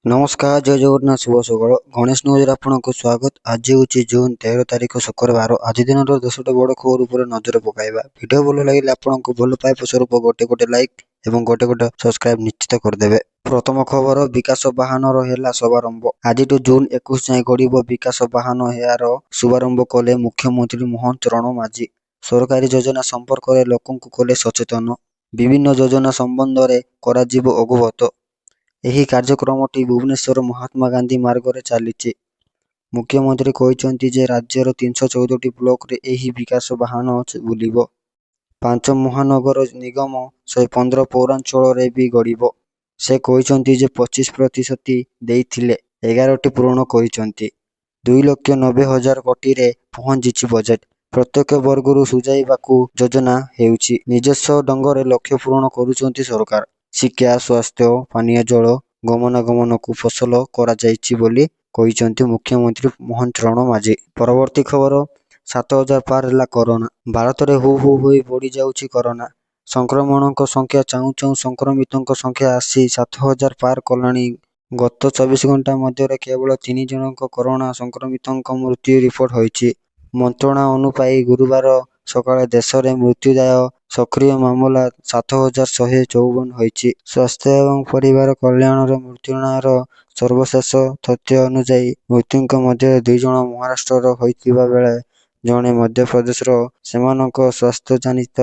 नमस्कार जय जगन्नाथ शुभ सकाल गणेश न्यूज आपको स्वागत। आज हूँ जून 13 तारिख शुक्रवार। आज दिन 10टा बड़ खबर उपर नजर पकाइबा। वीडियो भल लगे आपको भल पाइप स्वरूप गोटे गोटे लाइक एवं गोटे गोटे सब्सक्राइब निश्चित करदेवे। प्रथम खबर विकास वाहन है शुभारंभ। आज जून 21 जाए गड़ब विकास वाहन यार शुभारंभ कले मुख्यमंत्री मोहन चरण माझी। सरकारी योजना संपर्क में लोक कले सचेतन। विभिन्न योजना संबंध में कर अवगत। ଏହି କାର୍ଯ୍ୟକ୍ରମଟି ଭୁବନେଶ୍ୱର ମହାତ୍ମା ଗାନ୍ଧୀ ମାର୍ଗରେ ଚାଲିଛି। ମୁଖ୍ୟମନ୍ତ୍ରୀ କହିଛନ୍ତି ଯେ ରାଜ୍ୟର 314ଟି ବ୍ଲକରେ ଏହି ବିକାଶ ବାହନ ବୁଲିବ। 5 ମହାନଗର ନିଗମ 115 ପୌରାଞ୍ଚଳରେ ବି ଗଡ଼ିବ। ସେ କହିଛନ୍ତି ଯେ 25% ଦେଇଥିଲେ 11ଟି ପୂରଣ କରିଛନ୍ତି। 2,90,000 କୋଟିରେ ପହଞ୍ଚିଛି ବଜେଟ୍। ପ୍ରତ୍ୟେକ ବର୍ଗରୁ ସୁଝାଇବାକୁ ଯୋଜନା ହେଉଛି। ନିଜସ୍ୱ ଢଙ୍ଗରେ ଲକ୍ଷ୍ୟ ପୂରଣ କରୁଛନ୍ତି ସରକାର। ଶିକ୍ଷା ସ୍ୱାସ୍ଥ୍ୟ ପାନୀୟ ଜଳ ଗମନାଗମନକୁ ଫସଲ କରାଯାଇଛି ବୋଲି କହିଛନ୍ତି ମୁଖ୍ୟମନ୍ତ୍ରୀ ମୋହନ ଚରଣ ମାଝୀ। ପରବର୍ତ୍ତୀ ଖବର 7,000 ପାର ହେଲା କରୋନା। ଭାରତରେ ହୁ ହୁ ହୋଇ ବଢ଼ି ଯାଉଛି କରୋନା ସଂକ୍ରମଣଙ୍କ ସଂଖ୍ୟା। ଚାହୁଁ ଚାହୁଁ ସଂକ୍ରମିତଙ୍କ ସଂଖ୍ୟା ଆସି 7,000 ପାର କଲାଣି। ଗତ 24 ଘଣ୍ଟା ମଧ୍ୟରେ କେବଳ 3 ଜଣଙ୍କ କରୋନା ସଂକ୍ରମିତଙ୍କ ମୃତ୍ୟୁ ରିପୋର୍ଟ ହୋଇଛି। ମନ୍ତ୍ରଣାଳୟ ଅନୁଯାୟୀ ଗୁରୁବାର ସକାଳେ ଦେଶରେ ମୃତ୍ୟୁଦାୟ ସକ୍ରିୟ ମାମଲା 7,154 ହୋଇଛି। ସ୍ୱାସ୍ଥ୍ୟ ଏବଂ ପରିବାର କଲ୍ୟାଣର ମନ୍ତ୍ରଣାଳୟର ସର୍ବଶେଷ ତଥ୍ୟ ଅନୁଯାୟୀ ମୃତ୍ୟୁଙ୍କ ମଧ୍ୟରେ 2 ଜଣ ମହାରାଷ୍ଟ୍ରର ହୋଇଥିବା ବେଳେ ଜଣେ ମଧ୍ୟପ୍ରଦେଶର। ସେମାନଙ୍କ ସ୍ୱାସ୍ଥ୍ୟଜନିତ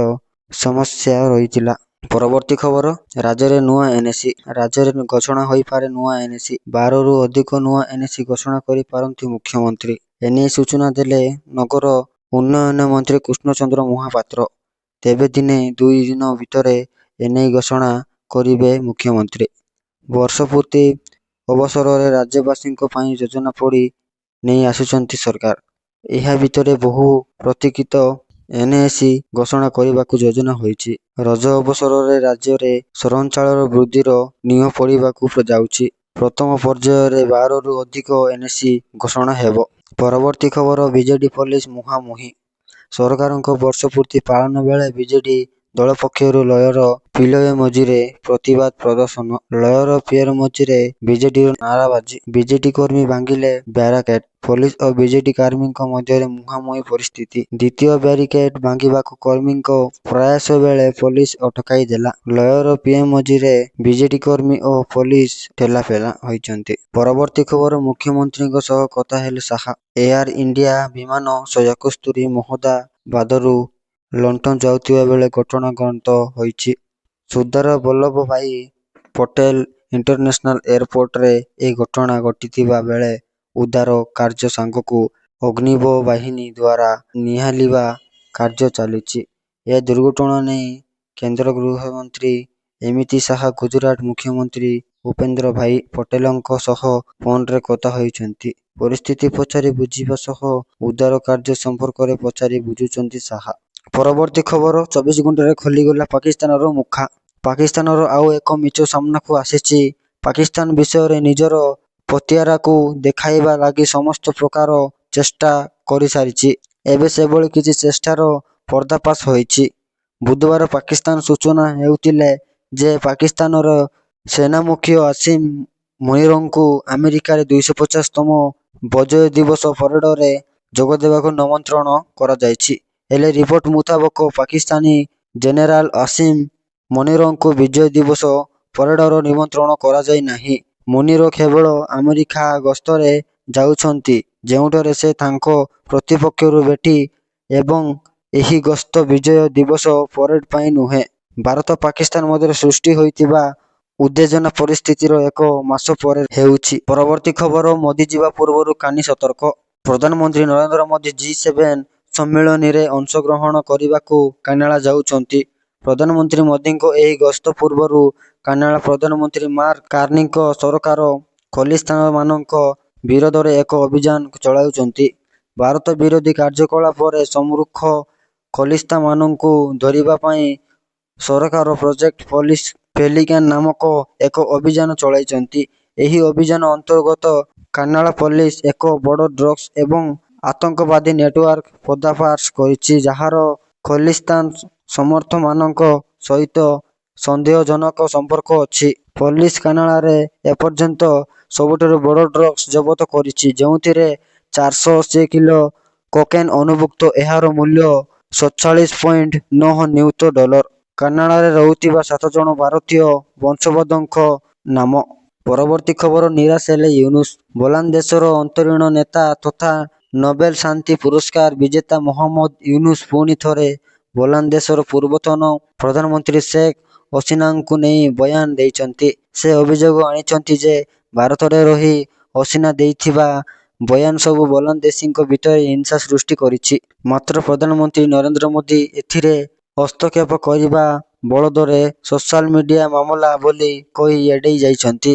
ସମସ୍ୟା ରହିଥିଲା। ପରବର୍ତ୍ତୀ ଖବର ରାଜ୍ୟରେ ନୂଆ ଏନ୍ଏସି। ରାଜ୍ୟରେ ଘୋଷଣା ହୋଇପାରେ ନୂଆ ଏନ୍ଏସି। 12ରୁ ଅଧିକ ନୂଆ ଏନ୍ଏସି ଘୋଷଣା କରିପାରନ୍ତି ମୁଖ୍ୟମନ୍ତ୍ରୀ। ଏନେଇ ସୂଚନା ଦେଲେ ନଗର ଉନ୍ନୟନ ମନ୍ତ୍ରୀ କୃଷ୍ଣଚନ୍ଦ୍ର ମହାପାତ୍ର। ତେବେ ଦିନେ 2 ଦିନ ଭିତରେ ଏନେଇ ଘୋଷଣା କରିବେ ମୁଖ୍ୟମନ୍ତ୍ରୀ। ବର୍ଷ ପୂର୍ତ୍ତି ଅବସରରେ ରାଜ୍ୟବାସୀଙ୍କ ପାଇଁ ଯୋଜନା ପଡ଼ି ନେଇ ଆସୁଛନ୍ତି ସରକାର। ଏହା ଭିତରେ ବହୁ ପ୍ରତୀକ୍ଷିତ ଏନ୍ଏସି ଘୋଷଣା କରିବାକୁ ଯୋଜନା ହୋଇଛି। ରଜ ଅବସରରେ ରାଜ୍ୟରେ ସହରାଞ୍ଚଳର ବୃଦ୍ଧିର ନିଅ ପଡ଼ିବାକୁ ଯାଉଛି। ପ୍ରଥମ ପର୍ଯ୍ୟାୟରେ 12ରୁ ଅଧିକ ଏନ୍ଏସି ଘୋଷଣା ହେବ। ପରବର୍ତ୍ତୀ ଖବର ବିଜେଡି ପୋଲିସ ମୁହାଁମୁହିଁ। ସରକାରଙ୍କ ବର୍ଷ ପୂର୍ତ୍ତି ପାଳନ ବେଳେ ବିଜେଡି ଦଳ ପକ୍ଷରୁ ଲୟର ପିଲୟ ମଝିରେ ପ୍ରତିବାଦ ପ୍ରଦର୍ଶନ। ଲୟର ପିଲୟ ମଝିରେ ବିଜେଡିର ନାରାବାଜି। ବିଜେଡି କର୍ମୀ ଭାଙ୍ଗିଲେ ବ୍ୟାରିକେଡ୍। ପୋଲିସ ଓ ବିଜେଡି କର୍ମୀଙ୍କ ମଧ୍ୟରେ ମୁହାଁମୁହିଁ ପରିସ୍ଥିତି। ଦ୍ୱିତୀୟ ବ୍ୟାରିକେଡ୍ ଭାଙ୍ଗିବାକୁ କର୍ମୀଙ୍କ ପ୍ରୟାସ ବେଳେ ପୋଲିସ ଅଟକାଇ ଦେଲା। ଲୟର ପିଲୟ ମଝିରେ ବିଜେଡି କର୍ମୀ ଓ ପୋଲିସ ଠେଲାପେଲା ହୋଇଛନ୍ତି। ପରବର୍ତ୍ତୀ ଖବର ମୁଖ୍ୟମନ୍ତ୍ରୀଙ୍କ ସହ କଥା ହେଲେ ଶାହା। ଏୟାର ଇଣ୍ଡିଆ ବିମାନ 171 ମହମ୍ମଦାବାଦରୁ ଲଣ୍ଡନ ଯାଉଥିବା ବେଳେ ଘଟଣାଗ୍ରସ୍ତ ହୋଇଛି। ସର୍ଦ୍ଦାର ବଲ୍ଲଭ ଭାଇ ପଟେଲ ଇଣ୍ଟରନ୍ୟାସନାଲ ଏୟାରପୋର୍ଟରେ ଏହି ଘଟଣା ଘଟିଥିବା ବେଳେ ଉଦ୍ଧାର କାର୍ଯ୍ୟ ସାଙ୍ଗକୁ ଅଗ୍ନିଶମ ବାହିନୀ ଦ୍ୱାରା ନିଆଲିଭା କାର୍ଯ୍ୟ ଚାଲିଛି। ଏ ଦୁର୍ଘଟଣା ନେଇ କେନ୍ଦ୍ର ଗୃହମନ୍ତ୍ରୀ ଅମିତ ଶାହା ଗୁଜରାଟ ମୁଖ୍ୟମନ୍ତ୍ରୀ ଭୂପେନ୍ଦ୍ର ଭାଇ ପଟେଲଙ୍କ ସହ ଫୋନରେ କଥା ହୋଇଛନ୍ତି। ପରିସ୍ଥିତି ପଚାରି ବୁଝିବା ସହ ଉଦ୍ଧାର କାର୍ଯ୍ୟ ସମ୍ପର୍କରେ ପଚାରି ବୁଝୁଛନ୍ତି ଶାହା। ପରବର୍ତ୍ତୀ ଖବର 24 ଘଣ୍ଟାରେ ଖୋଲିଗଲା ପାକିସ୍ତାନର ମୁଖା। ପାକିସ୍ତାନର ଆଉ ଏକ ମିଛ ସାମ୍ନାକୁ ଆସିଛି। ପାକିସ୍ତାନ ବିଷୟରେ ନିଜର ପତିଆରାକୁ ଦେଖାଇବା ଲାଗି ସମସ୍ତ ପ୍ରକାର ଚେଷ୍ଟା କରିସାରିଛି। ଏବେ ସେଭଳି କିଛି ଚେଷ୍ଟାର ପର୍ଦ୍ଦାଫାଶ ହୋଇଛି। ବୁଧବାର ପାକିସ୍ତାନ ସୂଚନା ହେଉଥିଲା ଯେ ପାକିସ୍ତାନର ସେନାମୁଖ୍ୟ ଆସିମ ମୁନିରଙ୍କୁ ଆମେରିକାର 250ତମ ବିଜୟ ଦିବସ ପରେଡରେ ଯୋଗଦେବାକୁ ନିମନ୍ତ୍ରଣ କରାଯାଇଛି। ହେଲେ ରିପୋର୍ଟ ମୁତାବକ ପାକିସ୍ତାନୀ ଜେନେରାଲ ଆସିମ ମୁନିରଙ୍କୁ ବିଜୟ ଦିବସ ପରେଡର ନିମନ୍ତ୍ରଣ କରାଯାଇ ନାହିଁ। ମୁନିର କେବଳ ଆମେରିକା ଗସ୍ତରେ ଯାଉଛନ୍ତି ଯେଉଁଠାରେ ସେ ତାଙ୍କ ପ୍ରତିପକ୍ଷରୁ ଭେଟି ଏବଂ ଏହି ଗସ୍ତ ବିଜୟ ଦିବସ ପରେଡ ପାଇଁ ନୁହେଁ। ଭାରତ ପାକିସ୍ତାନ ମଧ୍ୟରେ ସୃଷ୍ଟି ହୋଇଥିବା ଉତ୍ତେଜନା ପରିସ୍ଥିତିର 1 ମାସ ପରେ ହେଉଛି। ପରବର୍ତ୍ତୀ ଖବର ମୋଦି ଯିବା ପୂର୍ବରୁ କାନି ସତର୍କ। ପ୍ରଧାନମନ୍ତ୍ରୀ ନରେନ୍ଦ୍ର ମୋଦି G7 ସମ୍ମିଳନୀରେ ଅଂଶଗ୍ରହଣ କରିବାକୁ କାନାଡା ଯାଉଛନ୍ତି। ପ୍ରଧାନମନ୍ତ୍ରୀ ମୋଦିଙ୍କ ଏହି ଗସ୍ତ ପୂର୍ବରୁ କାନାଡା ପ୍ରଧାନମନ୍ତ୍ରୀ ମାର୍କ କାର୍ଣ୍ଣିଙ୍କ ସରକାର ଖଲିସ୍ତାନମାନଙ୍କ ବିରୋଧରେ ଏକ ଅଭିଯାନ ଚଳାଉଛନ୍ତି। ଭାରତ ବିରୋଧୀ କାର୍ଯ୍ୟକଳାପରେ ସମ୍ମୁଖ ଖଲିସ୍ତାନମାନଙ୍କୁ ଧରିବା ପାଇଁ ସରକାର ପ୍ରୋଜେକ୍ଟ ପେଲିକାନ ନାମକ ଏକ ଅଭିଯାନ ଚଳାଇଛନ୍ତି। ଏହି ଅଭିଯାନ ଅନ୍ତର୍ଗତ କାନାଡା ପୋଲିସ ଏକ ବଡ଼ ଡ୍ରଗ୍ସ ଏବଂ ଆତଙ୍କବାଦୀ ନେଟୱାର୍କ ପର୍ଦ୍ଦାଫାଶ କରିଛି ଯାହାର ଖଲିସ୍ତାନ ସମର୍ଥକମାନଙ୍କ ସହିତ ସନ୍ଦେହଜନକ ସମ୍ପର୍କ ଅଛି। ପୋଲିସ କାନାଡ଼ାରେ ଏପର୍ଯ୍ୟନ୍ତ ସବୁଠାରୁ ବଡ଼ ଡ୍ରଗ୍ସ ଜବତ କରିଛି, ଯେଉଁଥିରେ 480 କିଲୋ କୋକେନ୍ ଅନ୍ତର୍ଭୁକ୍ତ। ଏହାର ମୂଲ୍ୟ 47.9 ନିୟୁତ ଡଲାର। କାନାଡ଼ାରେ ରହୁଥିବା 7 ଜଣ ଭାରତୀୟ ବଂଶୋଦ୍ଭୂତଙ୍କ ନାମ। ପରବର୍ତ୍ତୀ ଖବର ନିରାଶ ହେଲେ ୟୁନୁସ୍। ବୋଲାନ୍ ଦେଶର ଅନ୍ତରୀଣ ନେତା ତଥା ନୋବେଲ ଶାନ୍ତି ପୁରସ୍କାର ବିଜେତା ମହମ୍ମଦ ୟୁନୁସ୍ ପୁଣି ଥରେ ବୋଲାନ୍ ଦେଶର ପୂର୍ବତନ ପ୍ରଧାନମନ୍ତ୍ରୀ ଶେଖ୍ ହସିନାଙ୍କୁ ନେଇ ବୟାନ ଦେଇଛନ୍ତି। ସେ ଅଭିଯୋଗ ଆଣିଛନ୍ତି ଯେ ଭାରତରେ ରହି ହସିନା ଦେଇଥିବା ବୟାନ ସବୁ ବୋଲାନ୍ଦେଶୀଙ୍କ ଭିତରେ ହିଂସା ସୃଷ୍ଟି କରିଛି। ମାତ୍ର ପ୍ରଧାନମନ୍ତ୍ରୀ ନରେନ୍ଦ୍ର ମୋଦି ଏଥିରେ ହସ୍ତକ୍ଷେପ କରିବା ବଦଳରେ ସୋଶାଲ ମିଡିଆ ମାମଲା ବୋଲି କହି ଏଡ଼େଇ ଯାଇଛନ୍ତି।